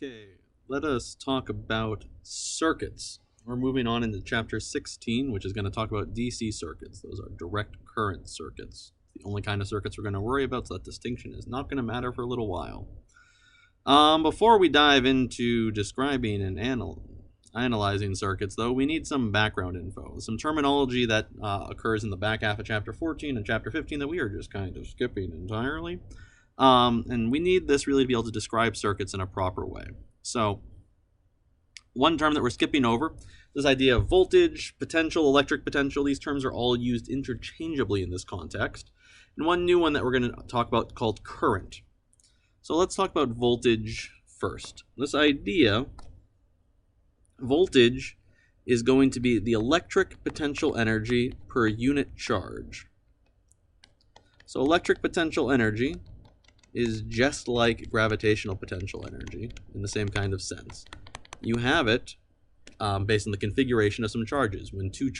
Okay, let us talk about circuits. We're moving on into chapter 16, which is going to talk about DC circuits. Those are direct current circuits. The only kind of circuits we're going to worry about, so that distinction is not going to matter for a little while. Before we dive into describing and analyzing circuits, though, we need some background info, some terminology that occurs in the back half of chapter 14 and chapter 15 that we are just kind of skipping entirely. And we need this really to be able to describe circuits in a proper way. So one term that we're skipping over, this idea of voltage, potential, electric potential. These terms are all used interchangeably in this context. And one new one that we're going to talk about called current. So let's talk about voltage first. This idea, voltage, is going to be the electric potential energy per unit charge. So electric potential energy is just like gravitational potential energy in the same kind of sense. You have it based on the configuration of some charges. When two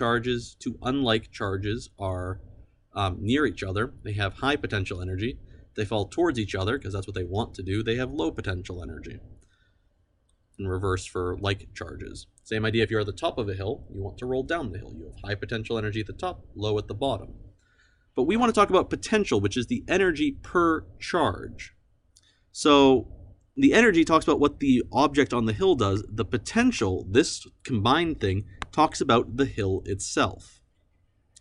unlike charges are near each other, they have high potential energy. They fall towards each other because that's what they want to do. They have low potential energy. In reverse for like charges. Same idea if you're at the top of a hill, you want to roll down the hill. You have high potential energy at the top, low at the bottom. But we want to talk about potential, which is the energy per charge. So the energy talks about what the object on the hill does. The potential, this combined thing, talks about the hill itself.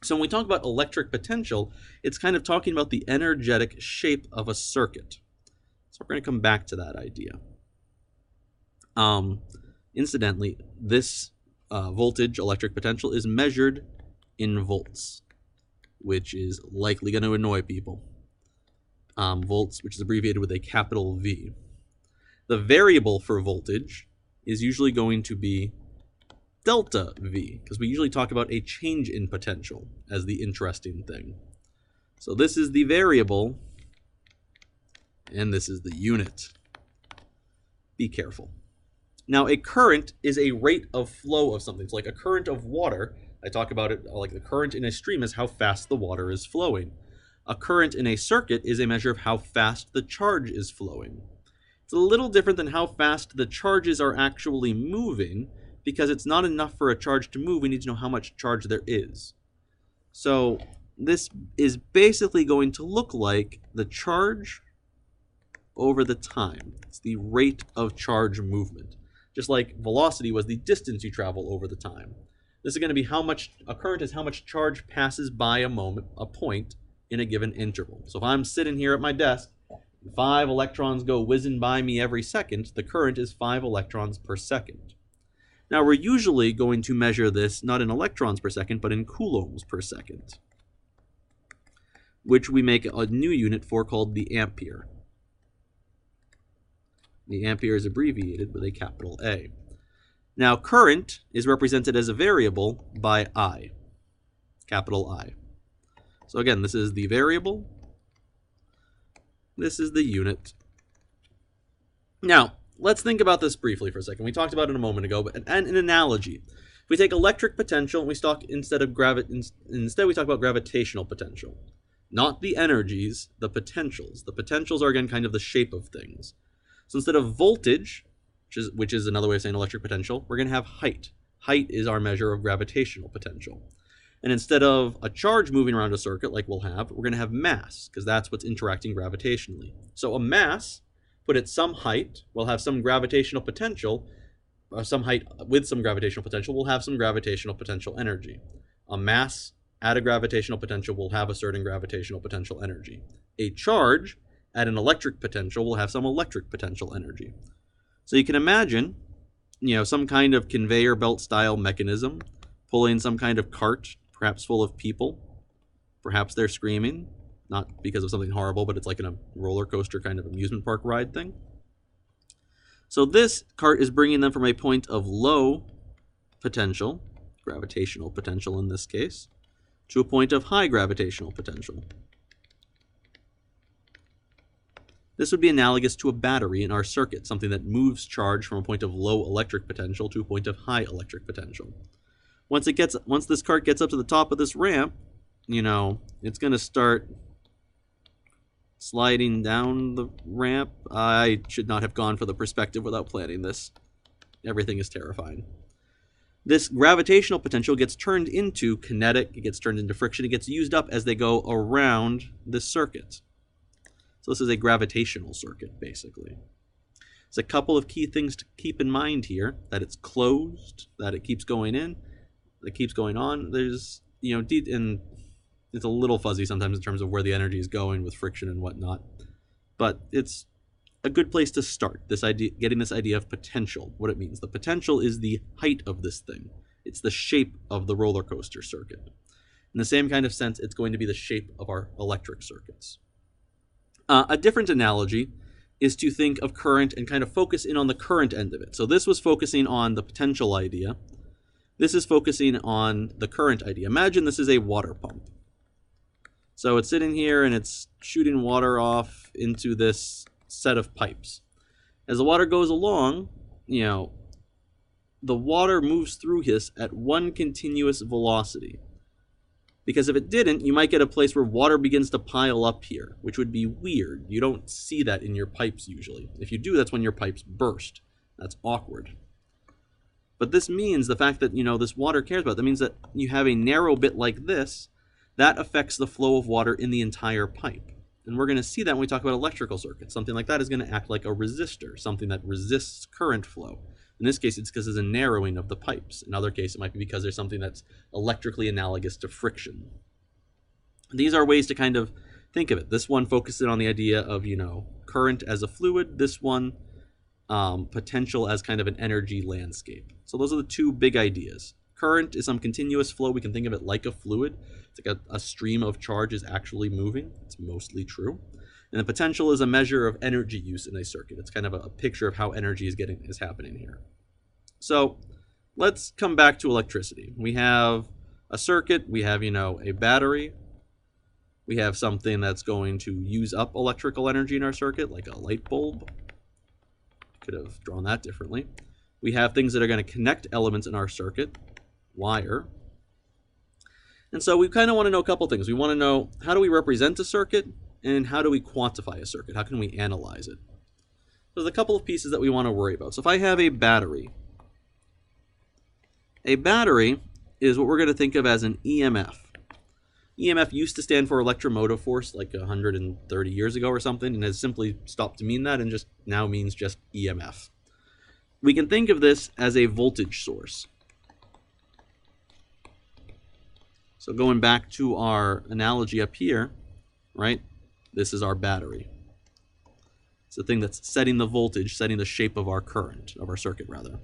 So when we talk about electric potential, it's kind of talking about the energetic shape of a circuit. So we're going to come back to that idea. Incidentally, this voltage, electric potential, is measured in volts, which is likely going to annoy people. Volts, which is abbreviated with a capital V. The variable for voltage is usually going to be delta V, because we usually talk about a change in potential as the interesting thing. So this is the variable, and this is the unit. Be careful. Now, a current is a rate of flow of something. It's like a current of water. I talk about it like the current in a stream is how fast the water is flowing. A current in a circuit is a measure of how fast the charge is flowing. It's a little different than how fast the charges are actually moving, because it's not enough for a charge to move. We need to know how much charge there is. So this is basically going to look like the charge over the time. It's the rate of charge movement. Just like velocity was the distance you travel over the time. This is going to be how much, a current is how much charge passes by a point in a given interval. So if I'm sitting here at my desk, 5 electrons go whizzing by me every second, the current is 5 electrons per second. Now we're usually going to measure this not in electrons per second, but in coulombs per second, which we make a new unit for called the ampere. The ampere is abbreviated with a capital A. Now, current is represented as a variable by I, capital I. So again, this is the variable. This is the unit. Now, let's think about this briefly for a second. We talked about it a moment ago, but an analogy. If we take electric potential and we talk instead we talk about gravitational potential. Not the energies, the potentials. The potentials are again kind of the shape of things. So instead of voltage, which is another way of saying electric potential, we're going to have height. Height is our measure of gravitational potential. And instead of a charge moving around a circuit like we'll have, we're going to have mass, because that's what's interacting gravitationally. So a mass, put at some height, will have some gravitational potential, some height with some gravitational potential, will have some gravitational potential energy. A mass at a gravitational potential will have a certain gravitational potential energy. A charge at an electric potential will have some electric potential energy. So you can imagine, some kind of conveyor belt style mechanism pulling some kind of cart, perhaps full of people. Perhaps they're screaming, not because of something horrible, but it's like in a roller coaster kind of amusement park ride thing. So this cart is bringing them from a point of low potential, gravitational potential in this case, to a point of high gravitational potential. This would be analogous to a battery in our circuit, something that moves charge from a point of low electric potential to a point of high electric potential. Once this cart gets up to the top of this ramp, it's going to start sliding down the ramp. I should not have gone for the perspective without planning this. Everything is terrifying. This gravitational potential gets turned into kinetic, it gets turned into friction, it gets used up as they go around this circuit. So this is a gravitational circuit, basically. There's a couple of key things to keep in mind here, that it's closed, that it keeps going in, that keeps going on. There's, and it's a little fuzzy sometimes in terms of where the energy is going with friction and whatnot. But it's a good place to start, this idea, getting this idea of potential, what it means. The potential is the height of this thing. It's the shape of the roller coaster circuit. In the same kind of sense, it's going to be the shape of our electric circuits. A different analogy is to think of current and kind of focus in on the current end of it. So this was focusing on the potential idea. This is focusing on the current idea. Imagine this is a water pump. So it's sitting here and it's shooting water off into this set of pipes. As the water goes along, the water moves through this at one continuous velocity. Because if it didn't, you might get a place where water begins to pile up here, which would be weird. You don't see that in your pipes usually. If you do, that's when your pipes burst. That's awkward. But this means the fact that, this water cares about, that means that you have a narrow bit like this, that affects the flow of water in the entire pipe. And we're going to see that when we talk about electrical circuits. Something like that is going to act like a resistor, something that resists current flow. In this case, it's because there's a narrowing of the pipes. In other cases, it might be because there's something that's electrically analogous to friction. These are ways to kind of think of it. This one focuses on the idea of, current as a fluid. This one, potential as kind of an energy landscape. So those are the two big ideas. Current is some continuous flow. We can think of it like a fluid. It's like a stream of charge is actually moving. It's mostly true. And the potential is a measure of energy use in a circuit. It's kind of a picture of how energy is happening here. So let's come back to electricity. We have a circuit. We have, a battery. We have something that's going to use up electrical energy in our circuit, like a light bulb. Could have drawn that differently. We have things that are going to connect elements in our circuit, wire. And so we kind of want to know a couple things. We want to know, how do we represent a circuit, and how do we quantify a circuit? How can we analyze it? There's a couple of pieces that we want to worry about. So if I have a battery is what we're going to think of as an EMF. EMF used to stand for electromotive force like 130 years ago or something, and has simply stopped to mean that and just now means just EMF. We can think of this as a voltage source. So going back to our analogy up here, right? This is our battery. It's the thing that's setting the voltage, setting the shape of our current, of our circuit rather.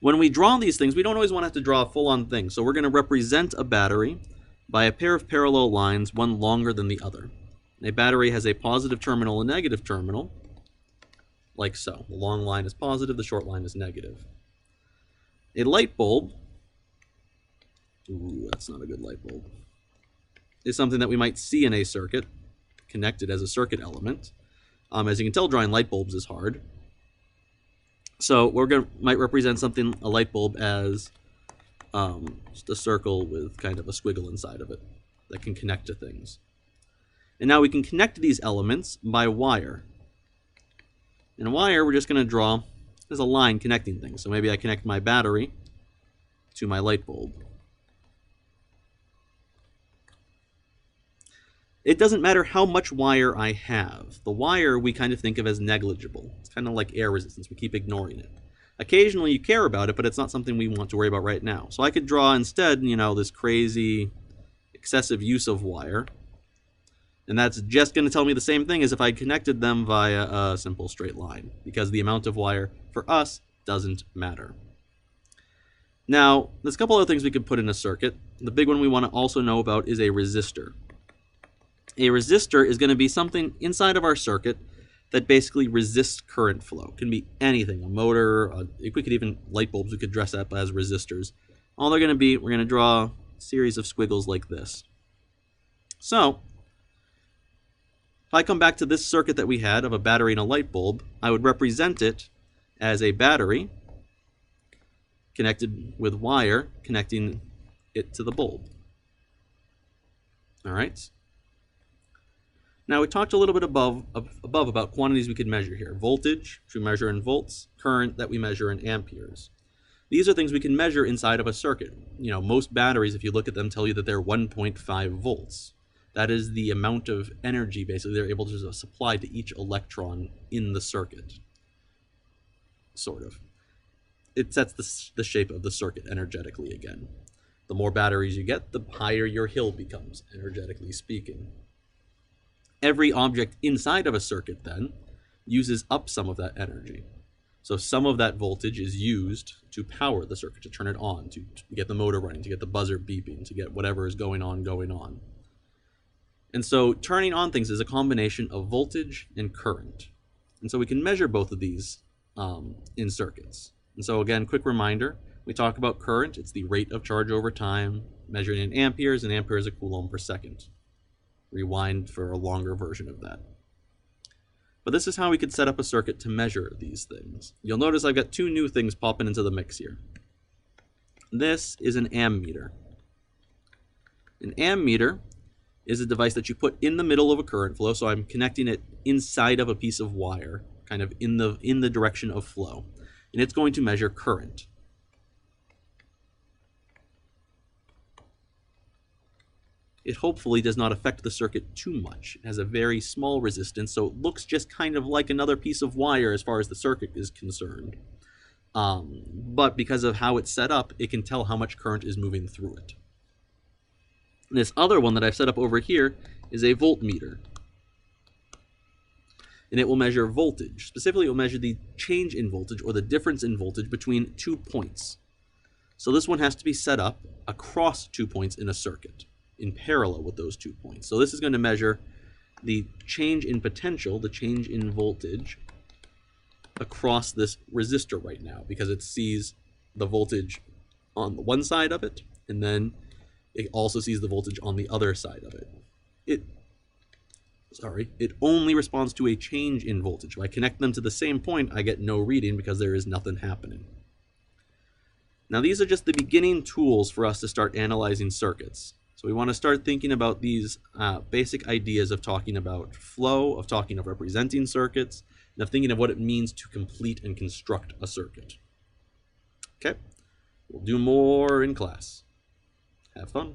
When we draw these things, we don't always want to have to draw a full-on thing. So we're going to represent a battery by a pair of parallel lines, one longer than the other. A battery has a positive terminal and negative terminal, like so. The long line is positive, the short line is negative. A light bulb, ooh, that's not a good light bulb, is something that we might see in a circuit, connected as a circuit element. As you can tell, drawing light bulbs is hard. So might represent something, a light bulb, as just a circle with kind of a squiggle inside of it that can connect to things. And now we can connect these elements by wire. In a wire, we're just going to draw, there's a line connecting things. So maybe I connect my battery to my light bulb. It doesn't matter how much wire I have. The wire we kind of think of as negligible. It's kind of like air resistance. We keep ignoring it. Occasionally you care about it, but it's not something we want to worry about right now. So I could draw instead, this crazy excessive use of wire. And that's just going to tell me the same thing as if I connected them via a simple straight line, because the amount of wire for us doesn't matter. Now, there's a couple other things we could put in a circuit. The big one we want to also know about is a resistor. A resistor is going to be something inside of our circuit that basically resists current flow. It can be anything, a motor, we could even, light bulbs we could dress up as resistors. All they're going to be, we're going to draw a series of squiggles like this. So, if I come back to this circuit that we had of a battery and a light bulb, I would represent it as a battery connected with wire, connecting it to the bulb. All right? Now, we talked a little bit above about quantities we could measure here. Voltage, which we measure in volts, current that we measure in amperes. These are things we can measure inside of a circuit. You know, most batteries, if you look at them, tell you that they're 1.5 volts. That is the amount of energy, basically, they're able to supply to each electron in the circuit, sort of. It sets the shape of the circuit energetically again. The more batteries you get, the higher your hill becomes, energetically speaking. Every object inside of a circuit, then, uses up some of that energy. So some of that voltage is used to power the circuit, to turn it on, to get the motor running, to get the buzzer beeping, to get whatever is going on. And so turning on things is a combination of voltage and current. And so we can measure both of these in circuits. And so again, quick reminder, we talk about current. It's the rate of charge over time, measured in amperes, and ampere is a coulomb per second. Rewind for a longer version of that. But this is how we could set up a circuit to measure these things. You'll notice I've got two new things popping into the mix here. This is an ammeter. An ammeter is a device that you put in the middle of a current flow, so I'm connecting it inside of a piece of wire, kind of in the direction of flow. And it's going to measure current. It hopefully does not affect the circuit too much. It has a very small resistance, so it looks just kind of like another piece of wire as far as the circuit is concerned. But because of how it's set up, it can tell how much current is moving through it. And this other one that I've set up over here is a voltmeter. And it will measure voltage. Specifically, it will measure the change in voltage or the difference in voltage between 2 points. So this one has to be set up across 2 points in a circuit, in parallel with those 2 points. So this is going to measure the change in potential, the change in voltage, across this resistor right now, because it sees the voltage on the one side of it, and then it also sees the voltage on the other side of it. It only responds to a change in voltage. If I connect them to the same point, I get no reading because there is nothing happening. Now, these are just the beginning tools for us to start analyzing circuits. So we want to start thinking about these basic ideas of talking about flow, of talking of representing circuits, and of thinking of what it means to complete and construct a circuit. Okay, we'll do more in class. Have fun.